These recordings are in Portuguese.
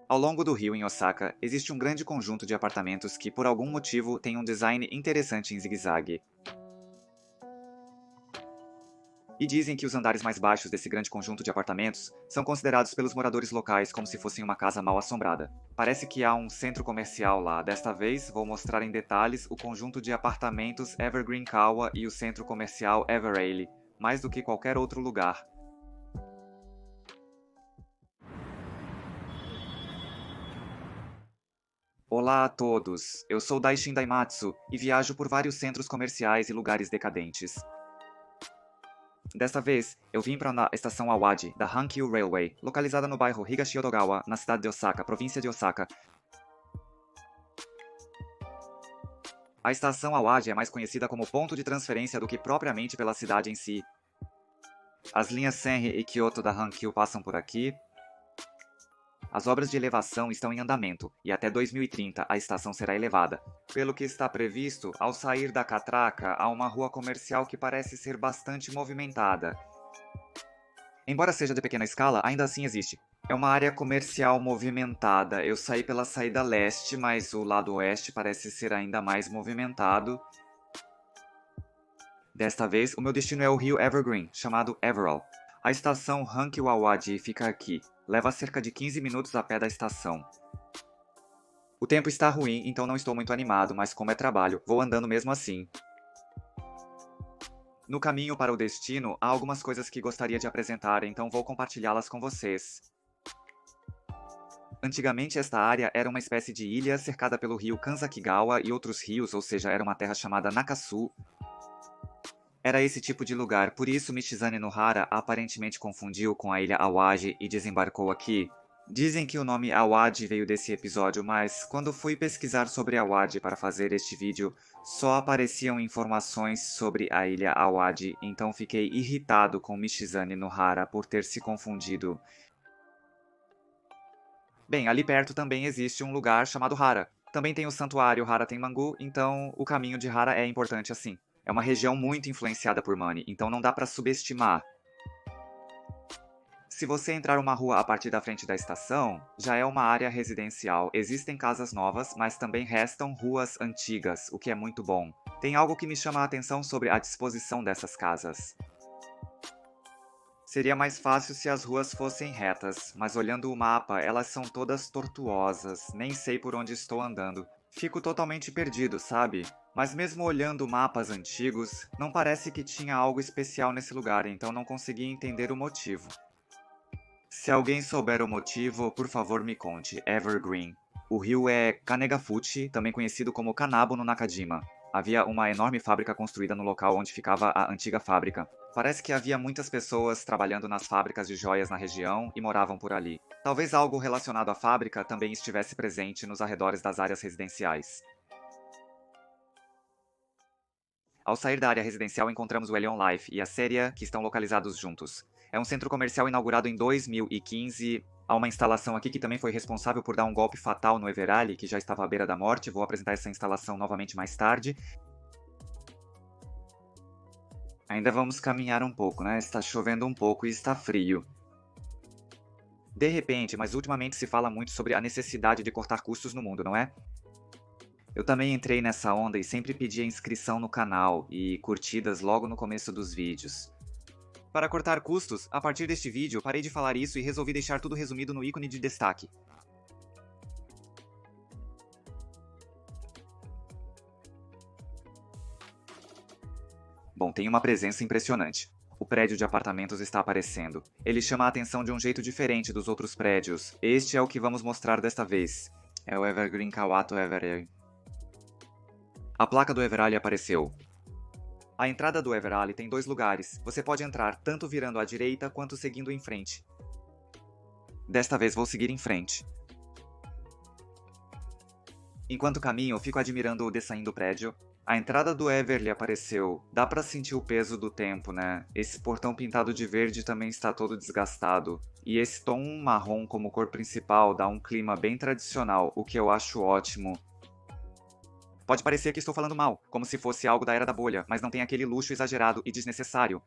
Ao longo do rio em Osaka, existe um grande conjunto de apartamentos que, por algum motivo, tem um design interessante em zigue-zague. E dizem que os andares mais baixos desse grande conjunto de apartamentos são considerados pelos moradores locais como se fossem uma casa mal assombrada. Parece que há um centro comercial lá. Desta vez, vou mostrar em detalhes o conjunto de apartamentos Evergreen Kawa e o centro comercial Everale, mais do que qualquer outro lugar. Olá a todos, eu sou Daishin Daimatsu e viajo por vários centros comerciais e lugares decadentes. Desta vez, eu vim para a estação Awaji, da Hankyu Railway, localizada no bairro Higashi-Yodogawa, na cidade de Osaka, província de Osaka. A estação Awaji é mais conhecida como ponto de transferência do que propriamente pela cidade em si. As linhas Senri e Kyoto da Hankyu passam por aqui. As obras de elevação estão em andamento, e até 2030 a estação será elevada. Pelo que está previsto, ao sair da catraca, há uma rua comercial que parece ser bastante movimentada. Embora seja de pequena escala, ainda assim existe. É uma área comercial movimentada. Eu saí pela saída leste, mas o lado oeste parece ser ainda mais movimentado. Desta vez, o meu destino é o rio Evergreen, chamado Everall. A estação Hankyu Awaji fica aqui. Leva cerca de 15 minutos a pé da estação. O tempo está ruim, então não estou muito animado, mas como é trabalho, vou andando mesmo assim. No caminho para o destino, há algumas coisas que gostaria de apresentar, então vou compartilhá-las com vocês. Antigamente esta área era uma espécie de ilha cercada pelo rio Kanzakigawa e outros rios, ou seja, era uma terra chamada Nakasu. Era esse tipo de lugar, por isso Michizane Nohara aparentemente confundiu com a ilha Awaji e desembarcou aqui. Dizem que o nome Awaji veio desse episódio, mas quando fui pesquisar sobre Awaji para fazer este vídeo, só apareciam informações sobre a ilha Awaji, então fiquei irritado com Michizane Nohara por ter se confundido. Bem, ali perto também existe um lugar chamado Hara. Também tem o santuário Hara Tenmangu, então o caminho de Hara é importante assim. É uma região muito influenciada por Mani, então não dá para subestimar. Se você entrar uma rua a partir da frente da estação, já é uma área residencial. Existem casas novas, mas também restam ruas antigas, o que é muito bom. Tem algo que me chama a atenção sobre a disposição dessas casas. Seria mais fácil se as ruas fossem retas, mas olhando o mapa, elas são todas tortuosas, nem sei por onde estou andando. Fico totalmente perdido, sabe? Mas mesmo olhando mapas antigos, não parece que tinha algo especial nesse lugar, então não consegui entender o motivo. Se alguém souber o motivo, por favor me conte. Evergreen. O rio é Kanegafuchi, também conhecido como Kanabo no Nakajima. Havia uma enorme fábrica construída no local onde ficava a antiga fábrica. Parece que havia muitas pessoas trabalhando nas fábricas de joias na região e moravam por ali. Talvez algo relacionado à fábrica também estivesse presente nos arredores das áreas residenciais. Ao sair da área residencial, encontramos o Elion Life e a Seria, que estão localizados juntos. É um centro comercial inaugurado em 2015. Há uma instalação aqui que também foi responsável por dar um golpe fatal no Everale, que já estava à beira da morte. Vou apresentar essa instalação novamente mais tarde. Ainda vamos caminhar um pouco, né? Está chovendo um pouco e está frio. De repente, mas ultimamente se fala muito sobre a necessidade de cortar custos no mundo, não é? Eu também entrei nessa onda e sempre pedia inscrição no canal e curtidas logo no começo dos vídeos. Para cortar custos, a partir deste vídeo parei de falar isso e resolvi deixar tudo resumido no ícone de destaque. Bom, tem uma presença impressionante. O prédio de apartamentos está aparecendo. Ele chama a atenção de um jeito diferente dos outros prédios. Este é o que vamos mostrar desta vez. É o Evergreen Kawato Everale. A placa do Everale apareceu. A entrada do Everale tem 2 lugares. Você pode entrar tanto virando à direita quanto seguindo em frente. Desta vez vou seguir em frente. Enquanto caminho, fico admirando o design do prédio. A entrada do Everly apareceu. Dá pra sentir o peso do tempo, né? Esse portão pintado de verde também está todo desgastado. E esse tom marrom como cor principal dá um clima bem tradicional, o que eu acho ótimo. Pode parecer que estou falando mal, como se fosse algo da Era da Bolha, mas não tem aquele luxo exagerado e desnecessário.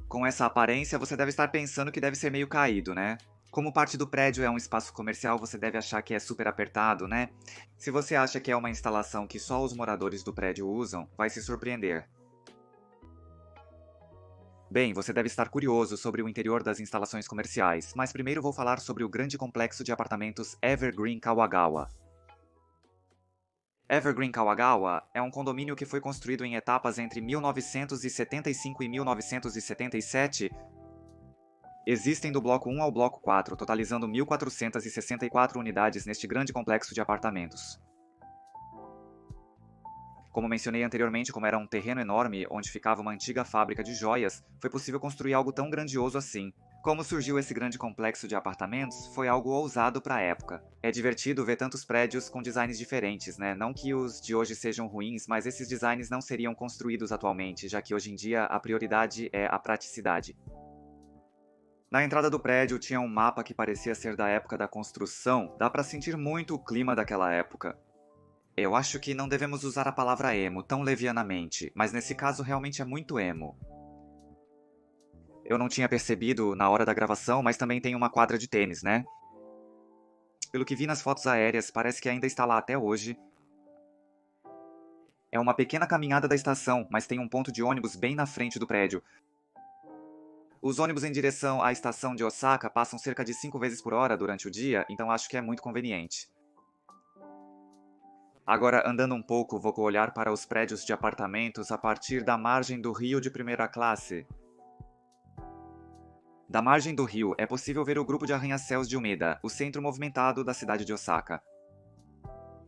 Com essa aparência, você deve estar pensando que deve ser meio caído, né? Como parte do prédio é um espaço comercial, você deve achar que é super apertado, né? Se você acha que é uma instalação que só os moradores do prédio usam, vai se surpreender. Bem, você deve estar curioso sobre o interior das instalações comerciais, mas primeiro vou falar sobre o grande complexo de apartamentos Evergreen Kawagawa. Evergreen Kawagawa é um condomínio que foi construído em etapas entre 1975 e 1977. Existem do bloco 1 ao bloco 4, totalizando 1.464 unidades neste grande complexo de apartamentos. Como mencionei anteriormente, como era um terreno enorme onde ficava uma antiga fábrica de joias, foi possível construir algo tão grandioso assim. Como surgiu esse grande complexo de apartamentos, foi algo ousado para a época. É divertido ver tantos prédios com designs diferentes, né? Não que os de hoje sejam ruins, mas esses designs não seriam construídos atualmente, já que hoje em dia a prioridade é a praticidade. Na entrada do prédio tinha um mapa que parecia ser da época da construção, dá para sentir muito o clima daquela época. Eu acho que não devemos usar a palavra emo tão levianamente, mas nesse caso realmente é muito emo. Eu não tinha percebido na hora da gravação, mas também tem uma quadra de tênis, né? Pelo que vi nas fotos aéreas, parece que ainda está lá até hoje. É uma pequena caminhada da estação, mas tem um ponto de ônibus bem na frente do prédio. Os ônibus em direção à estação de Osaka passam cerca de 5 vezes por hora durante o dia, então acho que é muito conveniente. Agora, andando um pouco, vou olhar para os prédios de apartamentos a partir da margem do rio de primeira classe. Da margem do rio, é possível ver o grupo de arranha-céus de Umeda, o centro movimentado da cidade de Osaka.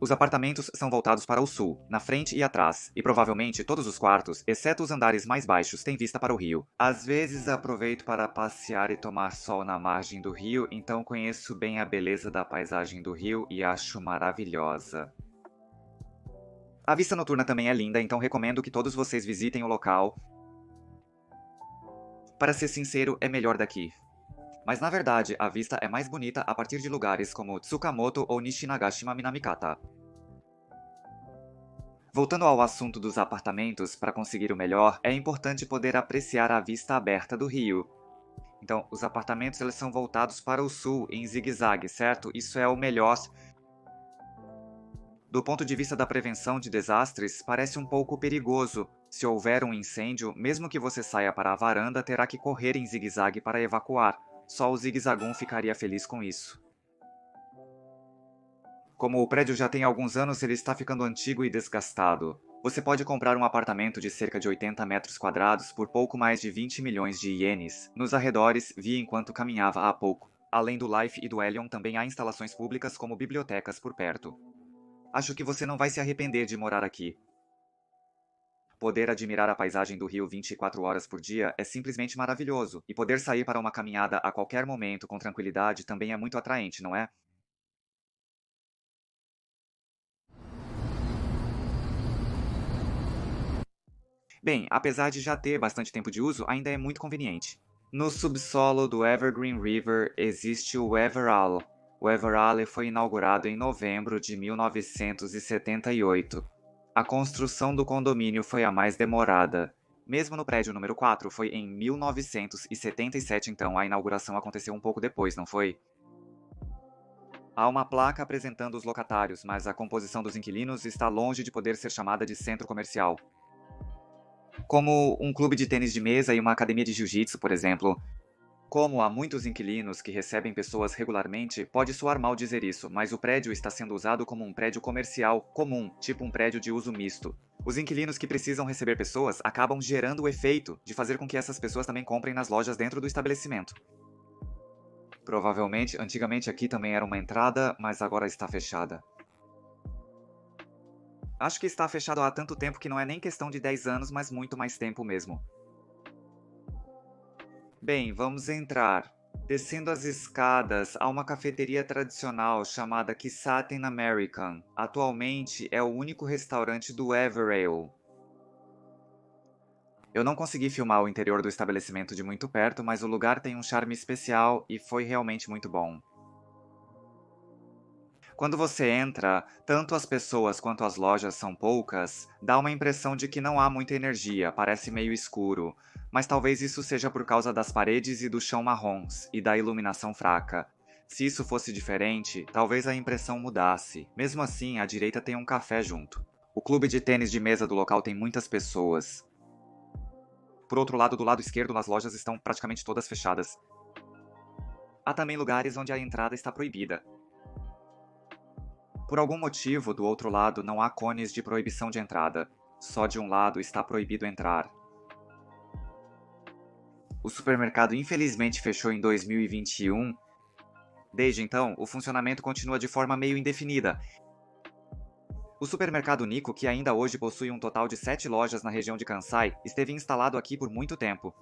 Os apartamentos são voltados para o sul, na frente e atrás, e provavelmente todos os quartos, exceto os andares mais baixos, têm vista para o rio. Às vezes aproveito para passear e tomar sol na margem do rio, então conheço bem a beleza da paisagem do rio e acho maravilhosa. A vista noturna também é linda, então recomendo que todos vocês visitem o local. Para ser sincero, é melhor daqui. Mas na verdade, a vista é mais bonita a partir de lugares como Tsukamoto ou Nishinagashima Minamikata. Voltando ao assunto dos apartamentos, para conseguir o melhor, é importante poder apreciar a vista aberta do rio. Então, os apartamentos eles são voltados para o sul, em zigue-zague, certo? Isso é o melhor. Do ponto de vista da prevenção de desastres, parece um pouco perigoso. Se houver um incêndio, mesmo que você saia para a varanda, terá que correr em zigue-zague para evacuar. Só o Zigzagoon ficaria feliz com isso. Como o prédio já tem alguns anos, ele está ficando antigo e desgastado. Você pode comprar um apartamento de cerca de 80 metros quadrados por pouco mais de 20 milhões de ienes. Nos arredores, vi enquanto caminhava há pouco. Além do Life e do Elion, também há instalações públicas como bibliotecas por perto. Acho que você não vai se arrepender de morar aqui. Poder admirar a paisagem do rio 24 horas por dia é simplesmente maravilhoso, e poder sair para uma caminhada a qualquer momento com tranquilidade também é muito atraente, não é? Bem, apesar de já ter bastante tempo de uso, ainda é muito conveniente. No subsolo do Evergreen River existe o Everall. O Everall foi inaugurado em novembro de 1978. A construção do condomínio foi a mais demorada. Mesmo no prédio número 4 foi em 1977, então a inauguração aconteceu um pouco depois, não foi? Há uma placa apresentando os locatários, mas a composição dos inquilinos está longe de poder ser chamada de centro comercial. Como um clube de tênis de mesa e uma academia de jiu-jitsu, por exemplo. Como há muitos inquilinos que recebem pessoas regularmente, pode soar mal dizer isso, mas o prédio está sendo usado como um prédio comercial comum, tipo um prédio de uso misto. Os inquilinos que precisam receber pessoas acabam gerando o efeito de fazer com que essas pessoas também comprem nas lojas dentro do estabelecimento. Provavelmente, antigamente aqui também era uma entrada, mas agora está fechada. Acho que está fechado há tanto tempo que não é nem questão de 10 anos, mas muito mais tempo mesmo. Bem, vamos entrar. Descendo as escadas, há uma cafeteria tradicional chamada Kissaten American. Atualmente é o único restaurante do Everale. Eu não consegui filmar o interior do estabelecimento de muito perto, mas o lugar tem um charme especial e foi realmente muito bom. Quando você entra, tanto as pessoas quanto as lojas são poucas, dá uma impressão de que não há muita energia, parece meio escuro. Mas talvez isso seja por causa das paredes e do chão marrons, e da iluminação fraca. Se isso fosse diferente, talvez a impressão mudasse. Mesmo assim, à direita tem um café junto. O clube de tênis de mesa do local tem muitas pessoas. Por outro lado, do lado esquerdo, as lojas estão praticamente todas fechadas. Há também lugares onde a entrada está proibida. Por algum motivo, do outro lado não há cones de proibição de entrada. Só de um lado está proibido entrar. O supermercado infelizmente fechou em 2021. Desde então, o funcionamento continua de forma meio indefinida. O supermercado Nico, que ainda hoje possui um total de 7 lojas na região de Kansai, esteve instalado aqui por muito tempo.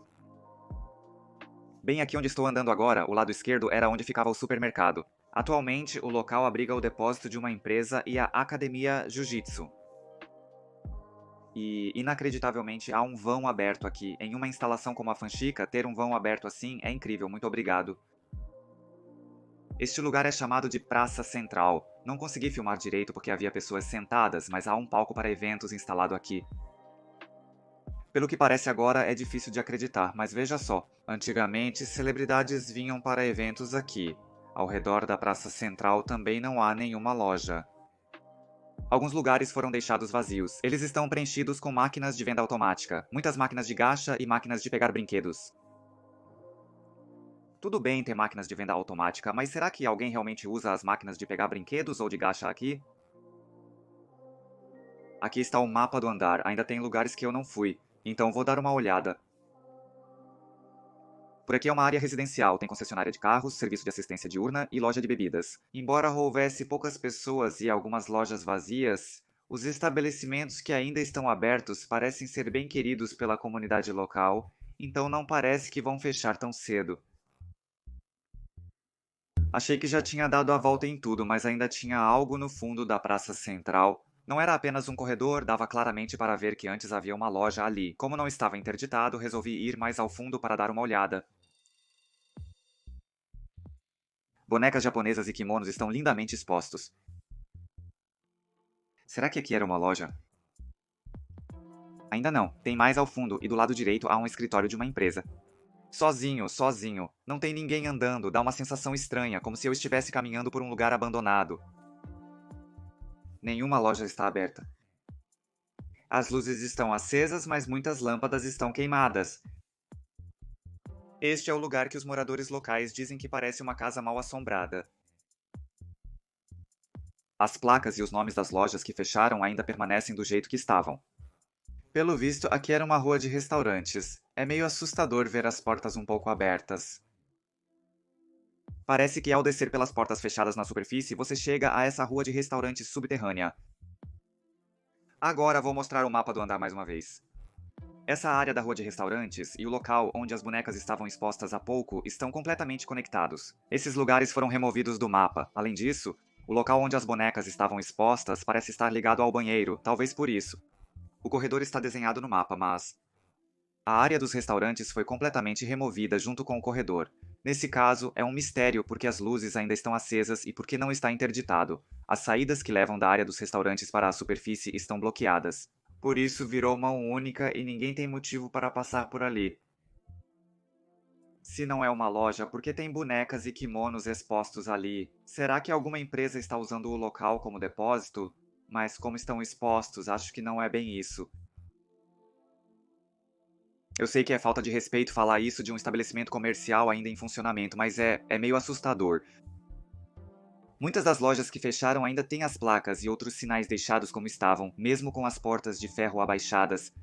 Bem aqui onde estou andando agora, o lado esquerdo era onde ficava o supermercado. Atualmente, o local abriga o depósito de uma empresa e a academia Jiu-Jitsu. E, inacreditavelmente, há um vão aberto aqui. Em uma instalação como a Fanchica, ter um vão aberto assim é incrível, muito obrigado. Este lugar é chamado de Praça Central. Não consegui filmar direito porque havia pessoas sentadas, mas há um palco para eventos instalado aqui. Pelo que parece agora, é difícil de acreditar, mas veja só. Antigamente, celebridades vinham para eventos aqui. Ao redor da Praça Central também não há nenhuma loja. Alguns lugares foram deixados vazios. Eles estão preenchidos com máquinas de venda automática, muitas máquinas de gacha e máquinas de pegar brinquedos. Tudo bem ter máquinas de venda automática, mas será que alguém realmente usa as máquinas de pegar brinquedos ou de gacha aqui? Aqui está o mapa do andar, ainda tem lugares que eu não fui, então vou dar uma olhada. Por aqui é uma área residencial, tem concessionária de carros, serviço de assistência diurna e loja de bebidas. Embora houvesse poucas pessoas e algumas lojas vazias, os estabelecimentos que ainda estão abertos parecem ser bem queridos pela comunidade local, então não parece que vão fechar tão cedo. Achei que já tinha dado a volta em tudo, mas ainda tinha algo no fundo da praça central. Não era apenas um corredor, dava claramente para ver que antes havia uma loja ali. Como não estava interditado, resolvi ir mais ao fundo para dar uma olhada. Bonecas japonesas e kimonos estão lindamente expostos. Será que aqui era uma loja? Ainda não. Tem mais ao fundo e do lado direito há um escritório de uma empresa. Sozinho, sozinho. Não tem ninguém andando, dá uma sensação estranha, como se eu estivesse caminhando por um lugar abandonado. Nenhuma loja está aberta. As luzes estão acesas, mas muitas lâmpadas estão queimadas. Este é o lugar que os moradores locais dizem que parece uma casa mal assombrada. As placas e os nomes das lojas que fecharam ainda permanecem do jeito que estavam. Pelo visto, aqui era uma rua de restaurantes. É meio assustador ver as portas um pouco abertas. Parece que ao descer pelas portas fechadas na superfície, você chega a essa rua de restaurantes subterrânea. Agora vou mostrar o mapa do andar mais uma vez. Essa área da rua de restaurantes e o local onde as bonecas estavam expostas há pouco estão completamente conectados. Esses lugares foram removidos do mapa. Além disso, o local onde as bonecas estavam expostas parece estar ligado ao banheiro, talvez por isso. O corredor está desenhado no mapa, mas a área dos restaurantes foi completamente removida junto com o corredor. Nesse caso, é um mistério porque as luzes ainda estão acesas e porque não está interditado. As saídas que levam da área dos restaurantes para a superfície estão bloqueadas. Por isso virou mão única e ninguém tem motivo para passar por ali. Se não é uma loja, por que tem bonecas e kimonos expostos ali? Será que alguma empresa está usando o local como depósito? Mas como estão expostos, acho que não é bem isso. Eu sei que é falta de respeito falar isso de um estabelecimento comercial ainda em funcionamento, mas é meio assustador. Muitas das lojas que fecharam ainda têm as placas e outros sinais deixados como estavam, mesmo com as portas de ferro abaixadas.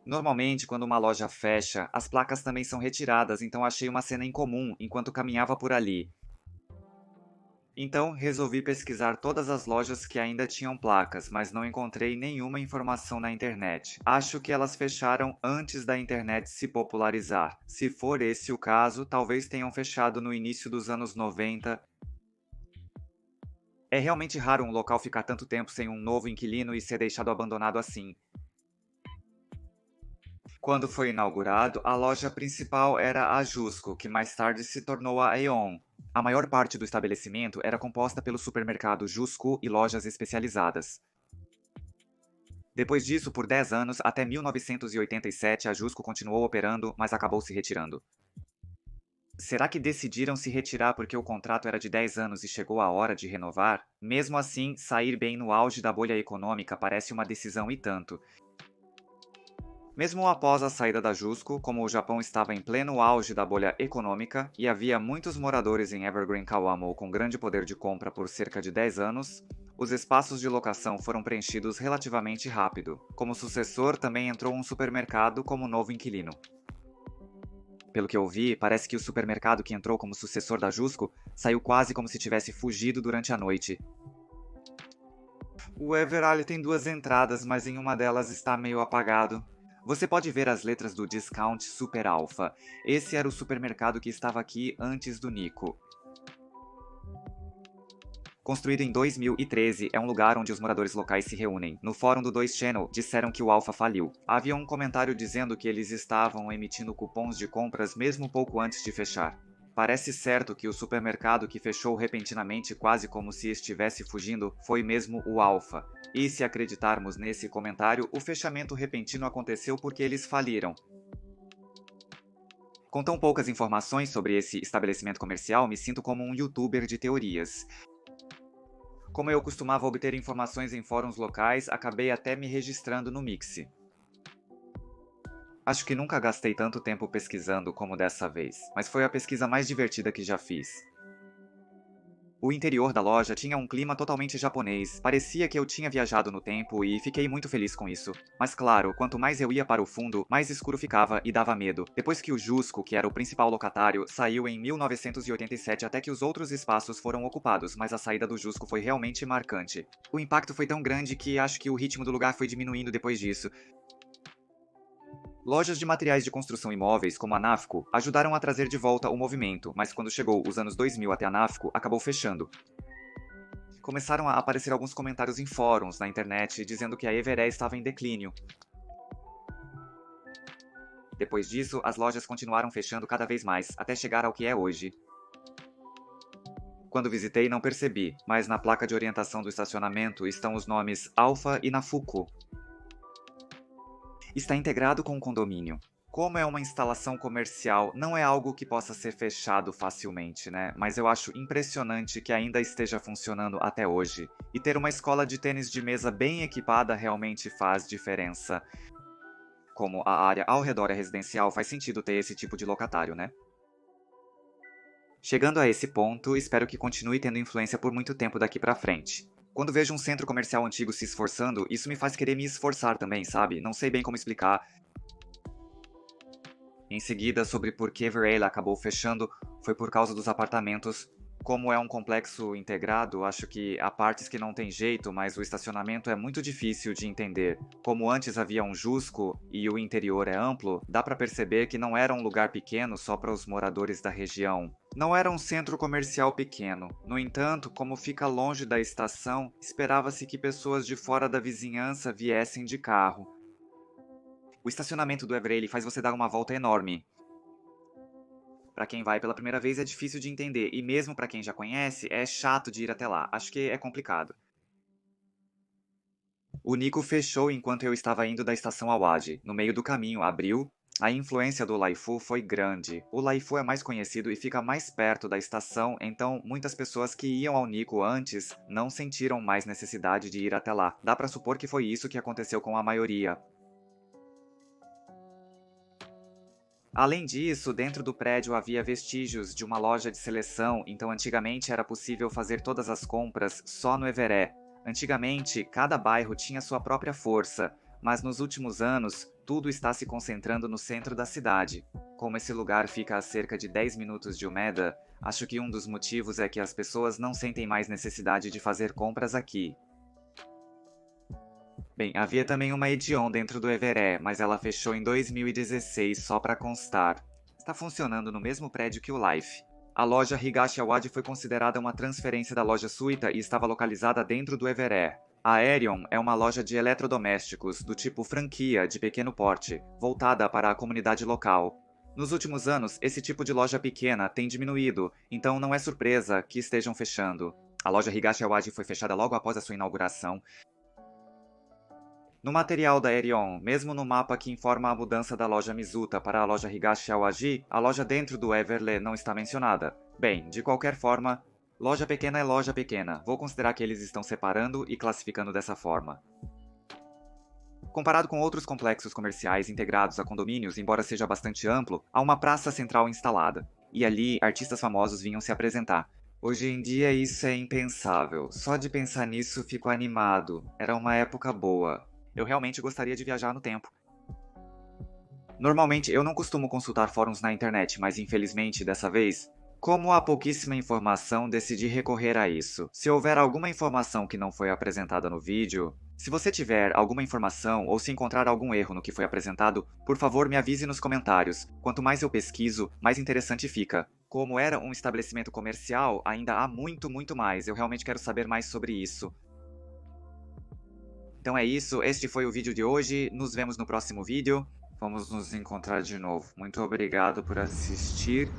Normalmente, quando uma loja fecha, as placas também são retiradas, então achei uma cena incomum enquanto caminhava por ali. Então, resolvi pesquisar todas as lojas que ainda tinham placas, mas não encontrei nenhuma informação na internet. Acho que elas fecharam antes da internet se popularizar. Se for esse o caso, talvez tenham fechado no início dos anos 90. É realmente raro um local ficar tanto tempo sem um novo inquilino e ser deixado abandonado assim. Quando foi inaugurado, a loja principal era a Jusco, que mais tarde se tornou a Aeon. A maior parte do estabelecimento era composta pelo supermercado Jusco e lojas especializadas. Depois disso, por 10 anos, até 1987, a Jusco continuou operando, mas acabou se retirando. Será que decidiram se retirar porque o contrato era de 10 anos e chegou a hora de renovar? Mesmo assim, sair bem no auge da bolha econômica parece uma decisão e tanto. Mesmo após a saída da Jusco, como o Japão estava em pleno auge da bolha econômica e havia muitos moradores em Evergreen Kawamo com grande poder de compra por cerca de 10 anos, os espaços de locação foram preenchidos relativamente rápido. Como sucessor, também entrou um supermercado como novo inquilino. Pelo que eu vi, parece que o supermercado que entrou como sucessor da Jusco saiu quase como se tivesse fugido durante a noite. O Everale tem duas entradas, mas em uma delas está meio apagado. Você pode ver as letras do Discount Super Alpha. Esse era o supermercado que estava aqui antes do Nico. Construído em 2013, é um lugar onde os moradores locais se reúnem. No fórum do 2 Channel, disseram que o Alpha faliu. Havia um comentário dizendo que eles estavam emitindo cupons de compras mesmo pouco antes de fechar. Parece certo que o supermercado que fechou repentinamente, quase como se estivesse fugindo, foi mesmo o Alpha. E se acreditarmos nesse comentário, o fechamento repentino aconteceu porque eles faliram. Com tão poucas informações sobre esse estabelecimento comercial, me sinto como um youtuber de teorias. Como eu costumava obter informações em fóruns locais, acabei até me registrando no Mixi. Acho que nunca gastei tanto tempo pesquisando como dessa vez, mas foi a pesquisa mais divertida que já fiz. O interior da loja tinha um clima totalmente japonês, parecia que eu tinha viajado no tempo e fiquei muito feliz com isso. Mas claro, quanto mais eu ia para o fundo, mais escuro ficava e dava medo. Depois que o Jusco, que era o principal locatário, saiu em 1987 até que os outros espaços foram ocupados, mas a saída do Jusco foi realmente marcante. O impacto foi tão grande que acho que o ritmo do lugar foi diminuindo depois disso. Lojas de materiais de construção e móveis, como a Nafco, ajudaram a trazer de volta o movimento, mas quando chegou os anos 2000 até a Nafco, acabou fechando. Começaram a aparecer alguns comentários em fóruns na internet dizendo que a Everé estava em declínio. Depois disso, as lojas continuaram fechando cada vez mais, até chegar ao que é hoje. Quando visitei, não percebi, mas na placa de orientação do estacionamento estão os nomes Alpha e Nafuco. Está integrado com o condomínio. Como é uma instalação comercial, não é algo que possa ser fechado facilmente, né? Mas eu acho impressionante que ainda esteja funcionando até hoje. E ter uma escola de tênis de mesa bem equipada realmente faz diferença. Como a área ao redor é residencial, faz sentido ter esse tipo de locatário, né? Chegando a esse ponto, espero que continue tendo influência por muito tempo daqui pra frente. Quando vejo um centro comercial antigo se esforçando, isso me faz querer me esforçar também, sabe? Não sei bem como explicar. Em seguida, sobre por que Varela acabou fechando, foi por causa dos apartamentos. Como é um complexo integrado, acho que há partes que não tem jeito, mas o estacionamento é muito difícil de entender. Como antes havia um Jusco e o interior é amplo, dá pra perceber que não era um lugar pequeno só para os moradores da região. Não era um centro comercial pequeno. No entanto, como fica longe da estação, esperava-se que pessoas de fora da vizinhança viessem de carro. O estacionamento do Everale faz você dar uma volta enorme. Pra quem vai pela primeira vez é difícil de entender, e mesmo pra quem já conhece, é chato de ir até lá. Acho que é complicado. O Nico fechou enquanto eu estava indo da estação Awadi. No meio do caminho, abriu. A influência do Laifu foi grande. O Laifu é mais conhecido e fica mais perto da estação, então muitas pessoas que iam ao Nico antes não sentiram mais necessidade de ir até lá. Dá pra supor que foi isso que aconteceu com a maioria. Além disso, dentro do prédio havia vestígios de uma loja de seleção, então antigamente era possível fazer todas as compras só no Everé. Antigamente, cada bairro tinha sua própria força, mas nos últimos anos, tudo está se concentrando no centro da cidade. Como esse lugar fica a cerca de 10 minutos de Umeda, acho que um dos motivos é que as pessoas não sentem mais necessidade de fazer compras aqui. Bem, havia também uma Edion dentro do Everé, mas ela fechou em 2016 só para constar. Está funcionando no mesmo prédio que o Life. A loja Higashi Awadi foi considerada uma transferência da loja Suita e estava localizada dentro do Everé. A Aerion é uma loja de eletrodomésticos do tipo franquia de pequeno porte, voltada para a comunidade local. Nos últimos anos, esse tipo de loja pequena tem diminuído, então não é surpresa que estejam fechando. A loja Higashi Awadi foi fechada logo após a sua inauguração. No material da Erion, mesmo no mapa que informa a mudança da loja Mizuta para a loja Higashi Awaji, a loja dentro do Everley não está mencionada. Bem, de qualquer forma, loja pequena é loja pequena. Vou considerar que eles estão separando e classificando dessa forma. Comparado com outros complexos comerciais integrados a condomínios, embora seja bastante amplo, há uma praça central instalada. E ali, artistas famosos vinham se apresentar. Hoje em dia isso é impensável. Só de pensar nisso fico animado. Era uma época boa. Eu realmente gostaria de viajar no tempo. Normalmente eu não costumo consultar fóruns na internet, mas infelizmente dessa vez, como há pouquíssima informação, decidi recorrer a isso. Se houver alguma informação que não foi apresentada no vídeo, se você tiver alguma informação ou se encontrar algum erro no que foi apresentado, por favor me avise nos comentários. Quanto mais eu pesquiso, mais interessante fica. Como era um estabelecimento comercial, ainda há muito mais. Eu realmente quero saber mais sobre isso. Então é isso, este foi o vídeo de hoje, nos vemos no próximo vídeo. Vamos nos encontrar de novo. Muito obrigado por assistir